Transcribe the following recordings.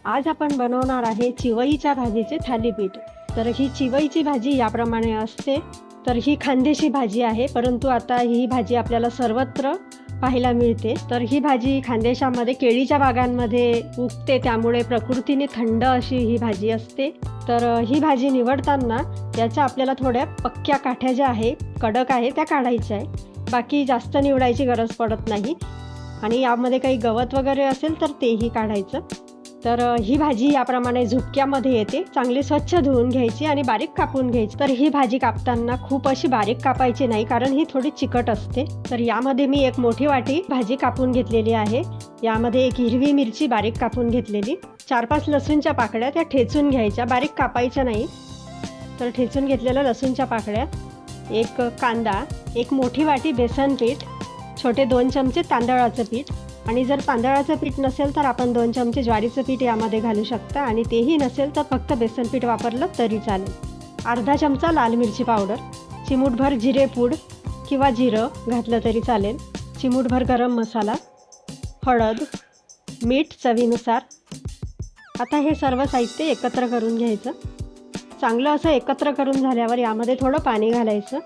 आज आपण बनवणार आहे चिवईच्या भाजीचे थालीपीठ. तर ही चिवईची भाजी याप्रमाणे असते. तर ही खानदेशी भाजी आहे, परंतु आता ही भाजी आपल्याला सर्वत्र पाहायला मिळते. तर ही भाजी खानदेशामध्ये केळीच्या बागांमध्ये उगते, त्यामुळे प्रकृतीने थंड अशी ही भाजी असते. तर ही भाजी निवडताना याच्या आपल्याला थोड्या पक्क्या काठ्या ज्या आहे, कडक आहे, त्या काढायच्या आहे. बाकी जास्त निवडायची गरज पडत नाही. आणि यामध्ये काही गवत वगैरे असेल तर तेही काढायचं. तर ही भाजी याप्रमाणे झुपक्यामध्ये येते. चांगली स्वच्छ धुवून घ्यायची आणि बारीक कापून घ्यायची. तर ही भाजी कापताना खूप अशी बारीक कापायची नाही, कारण ही थोडी चिकट असते. तर यामध्ये मी एक मोठी वाटी भाजी कापून घेतलेली आहे. यामध्ये एक हिरवी मिरची बारीक कापून घेतलेली, 4-5 लसूणच्या पाकळ्या त्या ठेचून घ्यायच्या, बारीक कापायच्या नाही. तर ठेचून घेतलेल्या लसूणच्या पाकळ्या, एक कांदा, एक मोठी वाटी बेसन पीठ, छोटे 2 चमचे तांदळाचं पीठ, आणि जर तांदळाचं पीठ नसेल तर आपण 2 चमचे ज्वारीचं पीठ यामध्ये घालू शकता, आणि तेही नसेल तर फक्त बेसन पीठ वापरलं तरी चालेल. अर्धा चमचा लाल मिरची पावडर, चिमूटभर जिरेपूड किंवा जिरं घातलं तरी चालेल, चिमूटभर गरम मसाला, हळद, मीठ चवीनुसार. आता हे सर्व साहित्य एकत्र करून घ्यायचं. चांगलं असं एकत्र करून झाल्यावर यामध्ये थोडं पाणी घालायचं.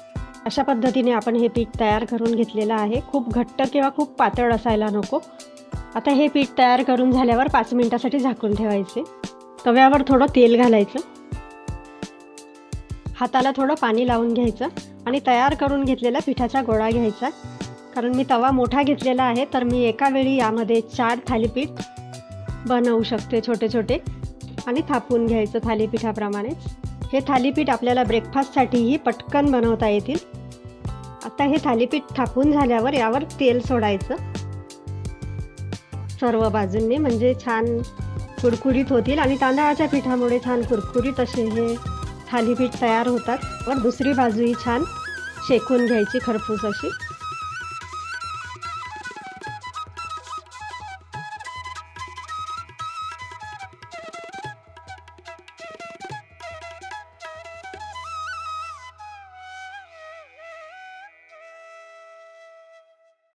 अशा पद्धतीने आपण हे पीठ तयार करून घेतलेलं आहे. खूप घट्ट किंवा खूप पातळ असायला नको. आता हे पीठ तयार करून झाल्यावर 5 मिनिटासाठी झाकून ठेवायचे. तव्यावर थोडं तेल घालायचं, हाताला थोडं पाणी लावून घ्यायचं आणि तयार करून घेतलेला पिठाचा गोळा घ्यायचा. कारण मी तवा मोठा घेतलेला आहे, तर मी एका वेळी यामध्ये 4 थालीपीठ बनवू शकते छोटे छोटे, आणि थापून घ्यायचं थालीपीठाप्रमाणेच. हे थालीपीठ आपल्याला ब्रेकफास्टसाठीही पटकन बनवता येतील. आता हे थालीपीठ थापून झाल्यावर यावर तेल सोडायचं सर्व बाजूंनी, म्हणजे छान कुरकुरीत होतील, आणि तांदळाच्या पिठामुळे छान कुरकुरीत असे हे थालीपीठ तयार होतात. वर दुसरी बाजूही छान शेकून घ्यायची खरपूस अशी.